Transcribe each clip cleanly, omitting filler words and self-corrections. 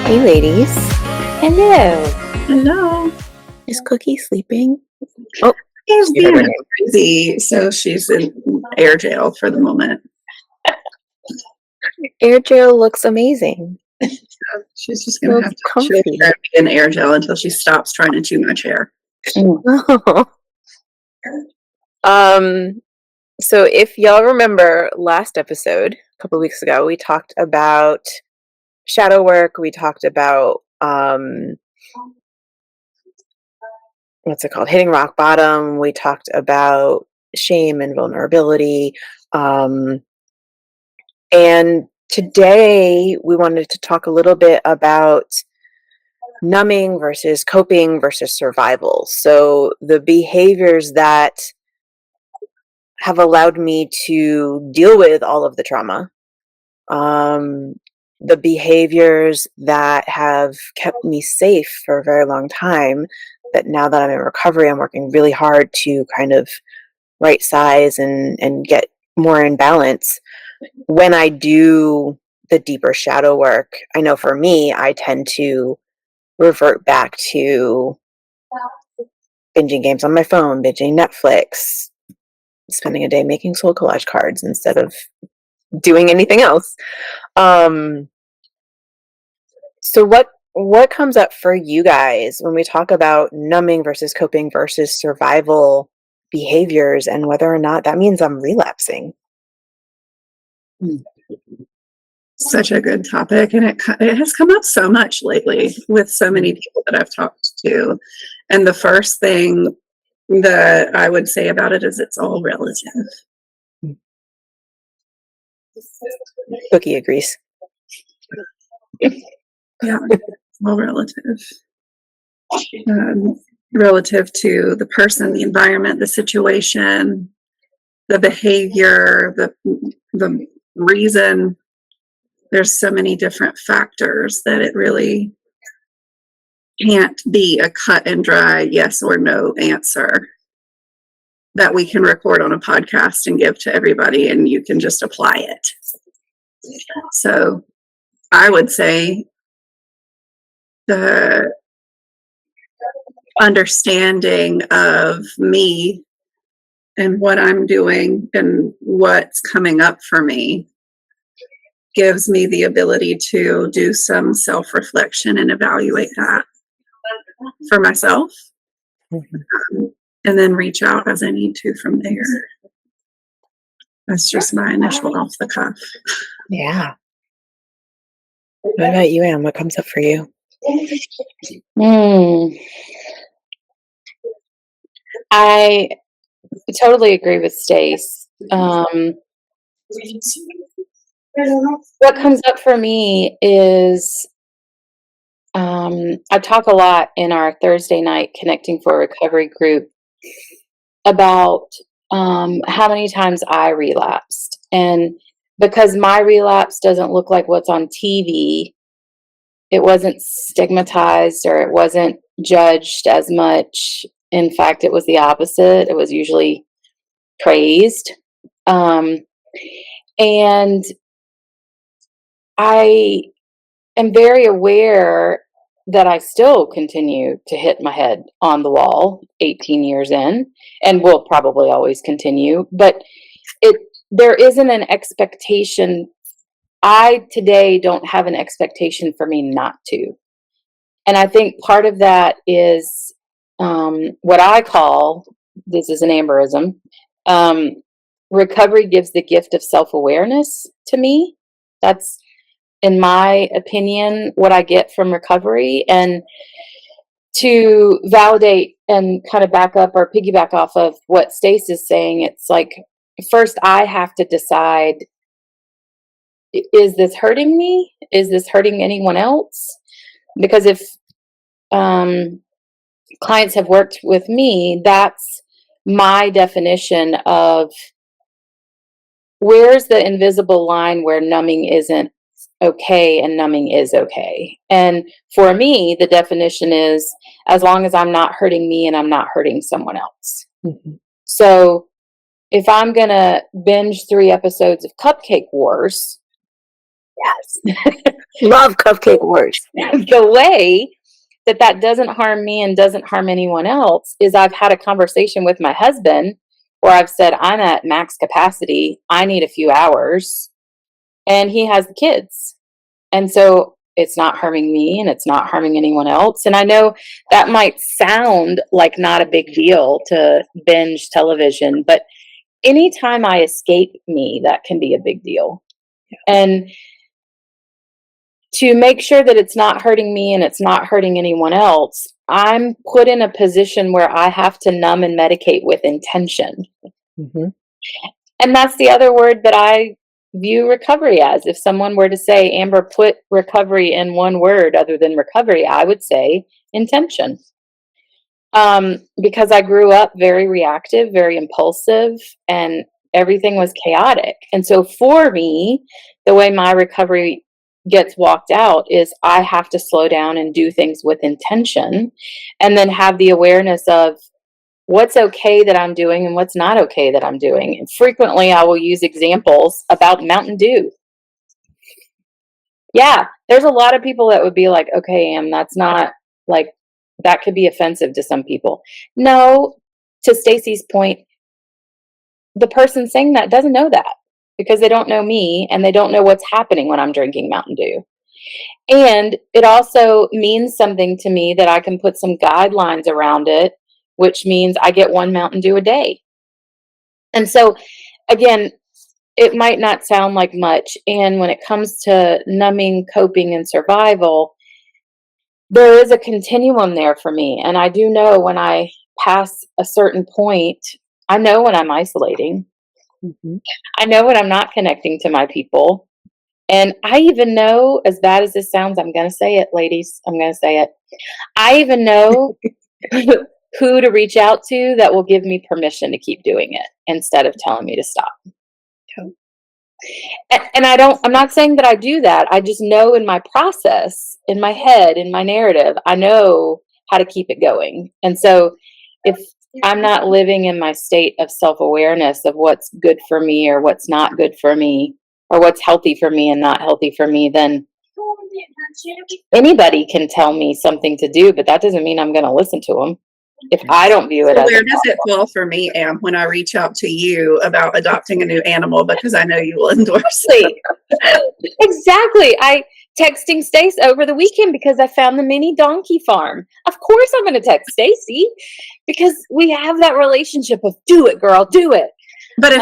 Hey, ladies. Hello. Hello. Is Cookie sleeping? Oh, She's you heard her being name. busy, so she's in air jail for the moment. Air jail looks amazing. She's just gonna Feels have to comfy. be in air jail until she stops trying to chew my chair. So if y'all remember last episode, a couple of weeks ago, we talked about shadow work. We talked about what's it called? Hitting rock bottom. We talked about shame and vulnerability. And today we wanted to talk a little bit about numbing versus coping versus survival. So the behaviors that have allowed me to deal with all of the trauma, the behaviors that have kept me safe for a very long time, that now that I'm in recovery, I'm working really hard to kind of right size and get more in balance. When I do the deeper shadow work, I know for me, I tend to revert back to binging games on my phone, binging Netflix, spending a day making soul collage cards instead of doing anything else. So what comes up for you guys when we talk about numbing versus coping versus survival behaviors, and whether or not that means I'm relapsing? Such a good topic, and it has come up so much lately with so many people that I've talked to. And the first thing that I would say about it is it's all relative. Cookie agrees. Yeah, it's all relative. Relative to the person, the environment, the situation, the behavior, the reason. There's so many different factors that it really can't be a cut and dry yes or no answer that we can record on a podcast and give to everybody and you can just apply it. So I would say the understanding of me and what I'm doing and what's coming up for me gives me the ability to do some self-reflection and evaluate that for myself, and then reach out as I need to from there. That's just my initial off the cuff. Yeah. What about you, Anne? What comes up for you? I totally agree with Stace. What comes up for me is I talk a lot in our Thursday night Connecting for Recovery group about how many times I relapsed. And because my relapse doesn't look like what's on TV, it wasn't stigmatized or it wasn't judged as much. In fact, it was the opposite. It was usually praised. And I am very aware that I still continue to hit my head on the wall 18 years in, and will probably always continue. But there isn't an expectation. I today don't have an expectation for me not to. And I think part of that is what I call, this is an Amberism, recovery gives the gift of self-awareness to me. That's, in my opinion, what I get from recovery. And to validate and kind of back up or piggyback off of what Stace is saying, it's like, first I have to decide, is this hurting me? Is this hurting anyone else? Because if clients have worked with me, that's my definition of where's the invisible line where numbing isn't okay and numbing is okay. And for me, the definition is as long as I'm not hurting me and I'm not hurting someone else. Mm-hmm. So if I'm going to binge 3 episodes of Cupcake Wars, Yes. Love Cupcake Wars. The way that doesn't harm me and doesn't harm anyone else is I've had a conversation with my husband where I've said, I'm at max capacity. I need a few hours. And he has the kids. And so it's not harming me and it's not harming anyone else. And I know that might sound like not a big deal to binge television, but anytime I escape me, that can be a big deal. And to make sure that it's not hurting me and it's not hurting anyone else, I'm put in a position where I have to numb and medicate with intention. Mm-hmm. And that's the other word that I view recovery as. If someone were to say, Amber, put recovery in one word other than recovery, I would say intention. Because I grew up very reactive, very impulsive, and everything was chaotic. And so for me, the way my recovery gets walked out is I have to slow down and do things with intention, and then have the awareness of what's okay that I'm doing and what's not okay that I'm doing. And frequently I will use examples about Mountain Dew. Yeah, there's a lot of people that would be like, okay, that's not like, that could be offensive to some people. No, to Stacey's point, the person saying that doesn't know that because they don't know me and they don't know what's happening when I'm drinking Mountain Dew. And it also means something to me that I can put some guidelines around it, which means I get one Mountain Dew a day. And so, again, it might not sound like much. And when it comes to numbing, coping, and survival, there is a continuum there for me. And I do know when I pass a certain point, I know when I'm isolating. Mm-hmm. I know when I'm not connecting to my people. And I even know, as bad as this sounds, I'm going to say it, ladies. I'm going to say it. I even know who to reach out to that will give me permission to keep doing it instead of telling me to stop. And I'm not saying that I do that. I just know in my process, in my head, in my narrative, I know how to keep it going. And so if I'm not living in my state of self-awareness of what's good for me or what's not good for me or what's healthy for me and not healthy for me, then anybody can tell me something to do, but that doesn't mean I'm going to listen to them if I don't view it So as where does it fall for me, Am, when I reach out to you about adopting a new animal because I know you will endorse it? Exactly. I texting Stacey over the weekend because I found the mini donkey farm. Of course I'm going to text Stacey because we have that relationship of do it, girl, do it. But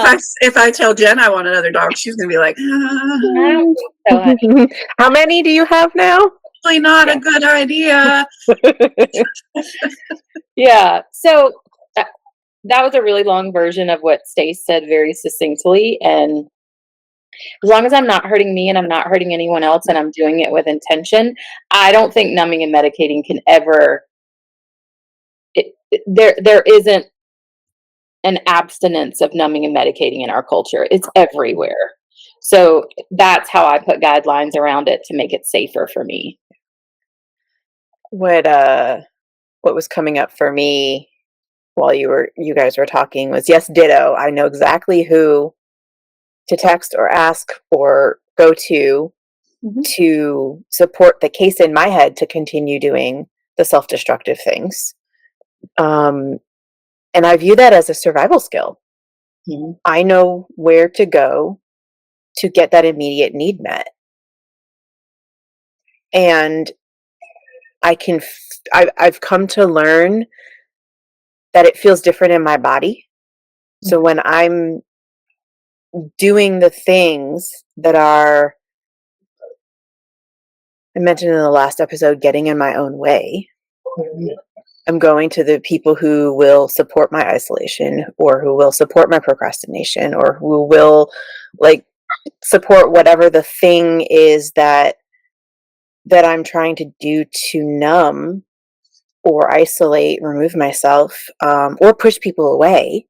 if I tell Jen I want another dog, she's going to be like, I don't think so, honey. How many do you have now? probably not a good idea. Yeah. So that was a really long version of what Stacey said very succinctly. And as long as I'm not hurting me and I'm not hurting anyone else and I'm doing it with intention, I don't think numbing and medicating can ever, there isn't an abstinence of numbing and medicating in our culture. It's everywhere. So that's how I put guidelines around it to make it safer for me. What was coming up for me while you guys were talking was, yes, ditto. I know exactly who to text or ask or go to support the case in my head to continue doing the self-destructive things. And I view that as a survival skill. Mm-hmm. I know where to go to get that immediate need met. And I've come to learn that it feels different in my body. So when I'm doing the things that are, I mentioned in the last episode, getting in my own way, I'm going to the people who will support my isolation or who will support my procrastination or who will support whatever the thing is that I'm trying to do to numb or isolate, remove myself, or push people away.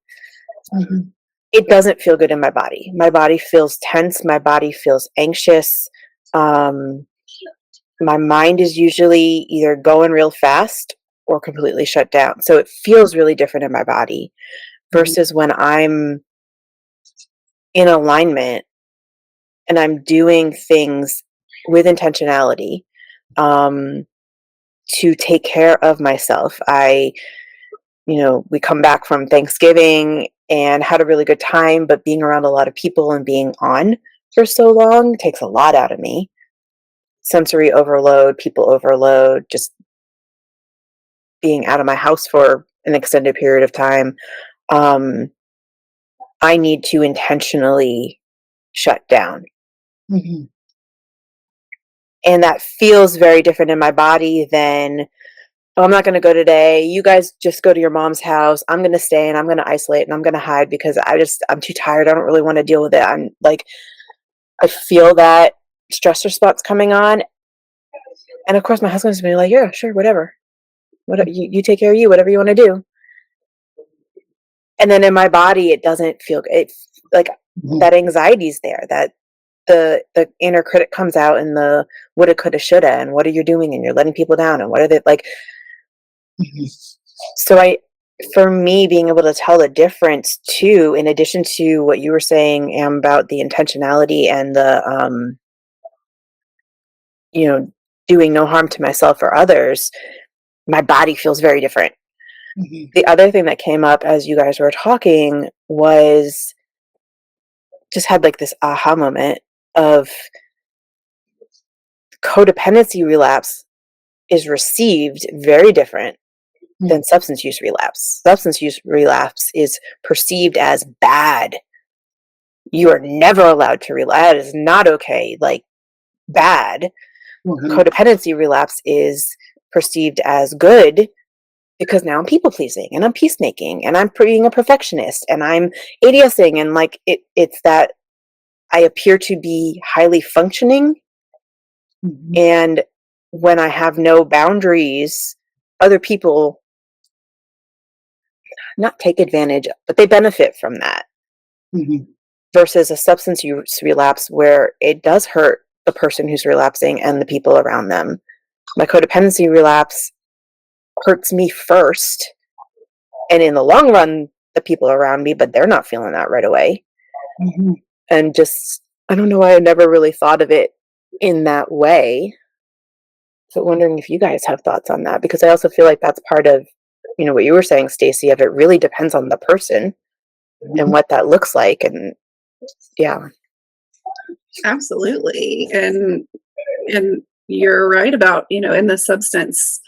Mm-hmm. It doesn't feel good in my body. My body feels tense. My body feels anxious. My mind is usually either going real fast or completely shut down. So it feels really different in my body versus when I'm in alignment and I'm doing things with intentionality to take care of myself. We come back from Thanksgiving and had a really good time, but being around a lot of people and being on for so long takes a lot out of me. Sensory overload, people overload, just being out of my house for an extended period of time. I need to intentionally shut down. Mm-hmm. And that feels very different in my body than, oh, I'm not going to go today. You guys just go to your mom's house. I'm going to stay and I'm going to isolate and I'm going to hide because I'm too tired. I don't really want to deal with it. I'm like, I feel that stress response coming on. And of course, my husband's going to be like, yeah, sure, whatever. You take care of you, whatever you want to do. And then in my body, it doesn't feel good. It's like that anxiety's there, that the inner critic comes out and the woulda, coulda, shoulda, and what are you doing? And you're letting people down. And what are they like? So for me, being able to tell the difference too, in addition to what you were saying about the intentionality and the, doing no harm to myself or others, my body feels very different. Mm-hmm. The other thing that came up as you guys were talking was just had like this aha moment of codependency relapse is received very different than substance use relapse. Substance use relapse is perceived as bad. You are never allowed to relapse. That is not okay. Like bad. Mm-hmm. Codependency relapse is perceived as good because now I'm people pleasing and I'm peacemaking and I'm being a perfectionist and I'm ADSing and like it's that I appear to be highly functioning. Mm-hmm. And when I have no boundaries, other people not take advantage, but they benefit from that. Mm-hmm. Versus a substance use relapse where it does hurt the person who's relapsing and the people around them. My codependency relapse hurts me first, and in the long run, the people around me, but they're not feeling that right away. Mm-hmm. And just, I don't know why I never really thought of it in that way. So wondering if you guys have thoughts on that, because I also feel like that's part of, what you were saying, Stacey, of it really depends on the person and what that looks like. And yeah. Absolutely. And you're right about, in the substance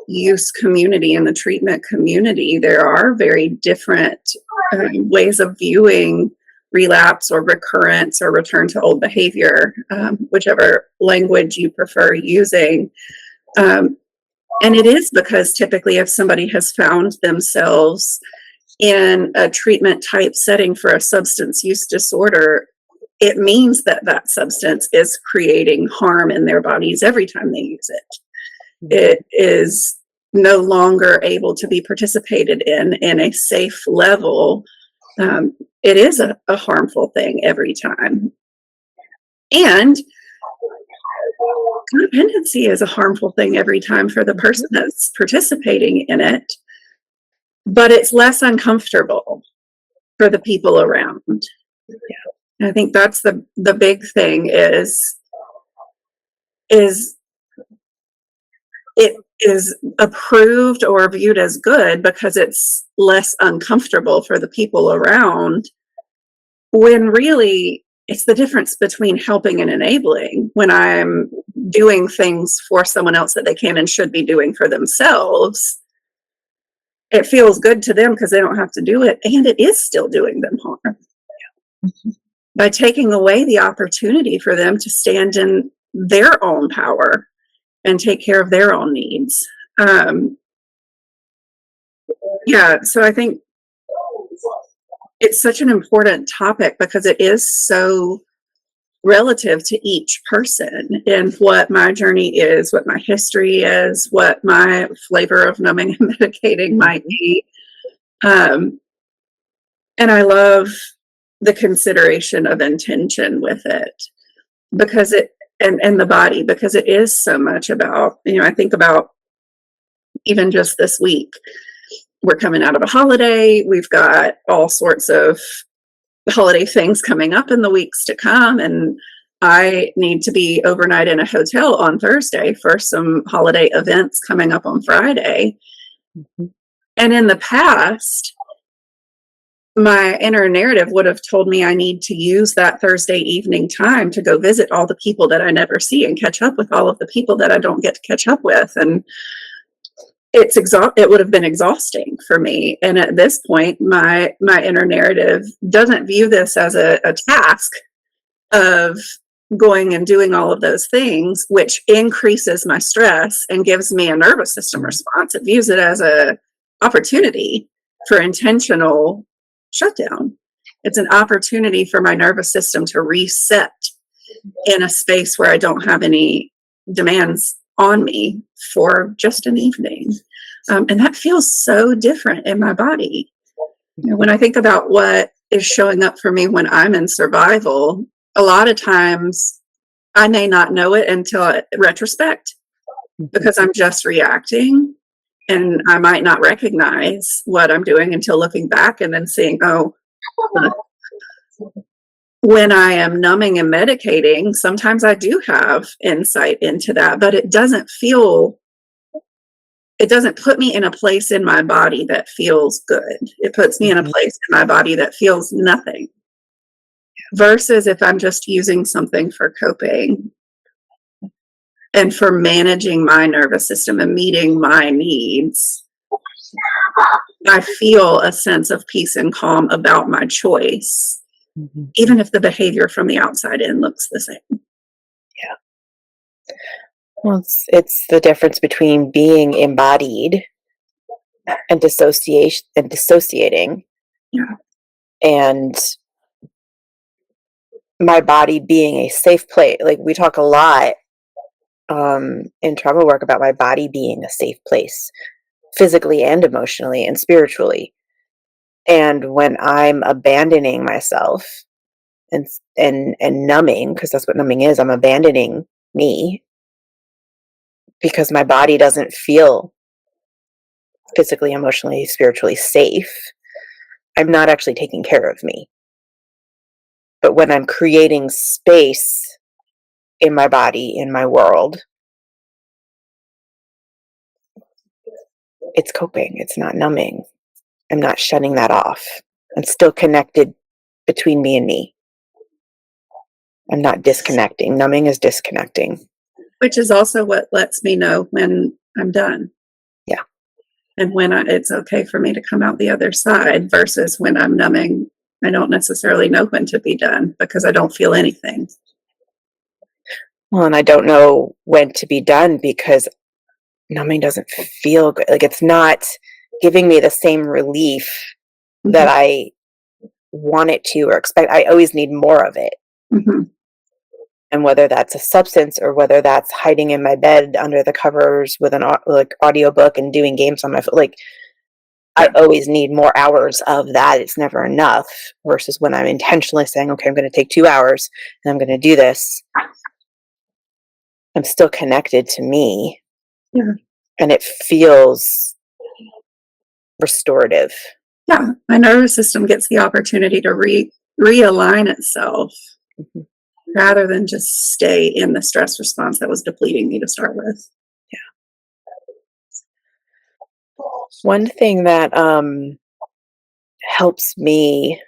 use community and the treatment community, there are very different ways of viewing relapse or recurrence or return to old behavior, whichever language you prefer using. And it is because typically if somebody has found themselves in a treatment type setting for a substance use disorder, it means that that substance is creating harm in their bodies every time they use it. It is no longer able to be participated in a safe level. It is a harmful thing every time. And codependency is a harmful thing every time for the person that's participating in it, but it's less uncomfortable for the people around. Yeah. I think that's the big thing is it is approved or viewed as good because it's less uncomfortable for the people around, when really it's the difference between helping and enabling. When I'm doing things for someone else that they can and should be doing for themselves, it feels good to them because they don't have to do it, and it is still doing them harm. Mm-hmm. By taking away the opportunity for them to stand in their own power and take care of their own needs. So I think it's such an important topic because it is so relative to each person and what my journey is, what my history is, what my flavor of numbing and medicating might be. And I love the consideration of intention with it because and the body, because it is so much about, I think about even just this week, we're coming out of a holiday. We've got all sorts of holiday things coming up in the weeks to come. And I need to be overnight in a hotel on Thursday for some holiday events coming up on Friday. Mm-hmm. And in the past, my inner narrative would have told me I need to use that Thursday evening time to go visit all the people that I never see and catch up with all of the people that I don't get to catch up with. And it would have been exhausting for me. And at this point, my inner narrative doesn't view this as a task of going and doing all of those things, which increases my stress and gives me a nervous system response. It views it as a opportunity for intentional shutdown. It's an opportunity for my nervous system to reset in a space where I don't have any demands on me for just an evening. And that feels so different in my body. You know, when I think about what is showing up for me when I'm in survival, a lot of times I may not know it until retrospect because I'm just reacting, and I might not recognize what I'm doing until looking back and then seeing, oh, when I am numbing and medicating, sometimes I do have insight into that, but it doesn't put me in a place in my body that feels good. It puts me in a place in my body that feels nothing. Versus if I'm just using something for coping and for managing my nervous system and meeting my needs, I feel a sense of peace and calm about my choice, even if the behavior from the outside in looks the same. Yeah. Well, it's the difference between being embodied and dissociating. Yeah. And my body being a safe place. Like, we talk a lot in trauma work about my body being a safe place, physically and emotionally and spiritually. And when I'm abandoning myself and numbing, because that's what numbing is, I'm abandoning me because my body doesn't feel physically, emotionally, spiritually safe, I'm not actually taking care of me. But when I'm creating space in my body, in my world, it's coping, it's not numbing. I'm not shutting that off. I'm still connected between me and me. I'm not disconnecting. Numbing is disconnecting. Which is also what lets me know when I'm done. Yeah. And when it's okay for me to come out the other side versus when I'm numbing, I don't necessarily know when to be done because I don't feel anything. Well, and I don't know when to be done because numbing doesn't feel good. Like, it's not giving me the same relief that I want it to or expect. I always need more of it. Mm-hmm. And whether that's a substance or whether that's hiding in my bed under the covers with an audiobook and doing games on my phone, like, I always need more hours of that. It's never enough. Versus when I'm intentionally saying, okay, I'm going to take 2 hours and I'm going to do this, I'm still connected to me. Yeah. And it feels restorative. Yeah. My nervous system gets the opportunity to realign itself rather than just stay in the stress response that was depleting me to start with. One thing that helps me,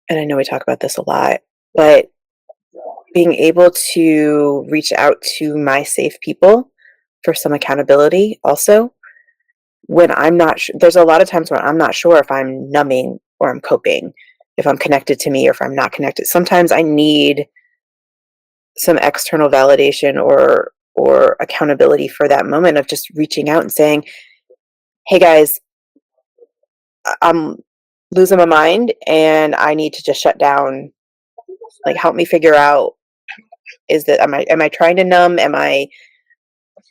and I know we talk about this a lot, but being able to reach out to my safe people for some accountability also, when I'm not there's a lot of times when I'm not sure if I'm numbing or I'm coping, if I'm connected to me or if I'm not connected. Sometimes I need some external validation or accountability for that moment of just reaching out and saying, hey guys, I'm losing my mind and I need to just shut down. Like, help me figure out, am I trying to numb? Am I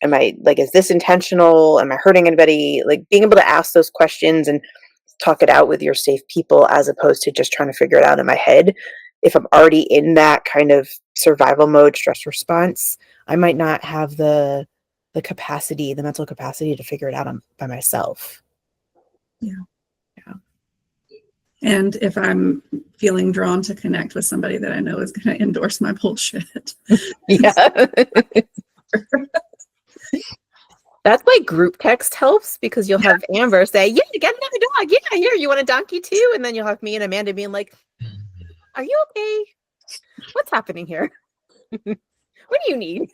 like, is this intentional? Am I hurting anybody? Like, being able to ask those questions and talk it out with your safe people as opposed to just trying to figure it out in my head. If I'm already in that kind of survival mode stress response, I might not have the capacity, the mental capacity to figure it out by myself. Yeah. Yeah. And if I'm feeling drawn to connect with somebody that I know is going to endorse my bullshit. Yeah. That's why group text helps, because you'll have Amber say, yeah, get another dog. Yeah, here, you want a donkey too? And then you'll have me and Amanda being like, are you okay? What's happening here? What do you need?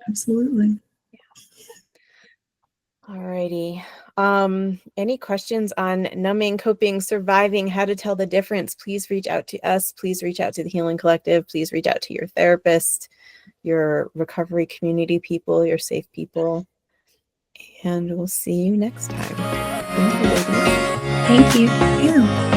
Absolutely. Alrighty. Any questions on numbing, coping, surviving, how to tell the difference? Please reach out to us. Please reach out to the Healing Collective. Please reach out to your therapist, your recovery community people, your safe people. And we'll see you next time. Thank you, ladies. Thank you.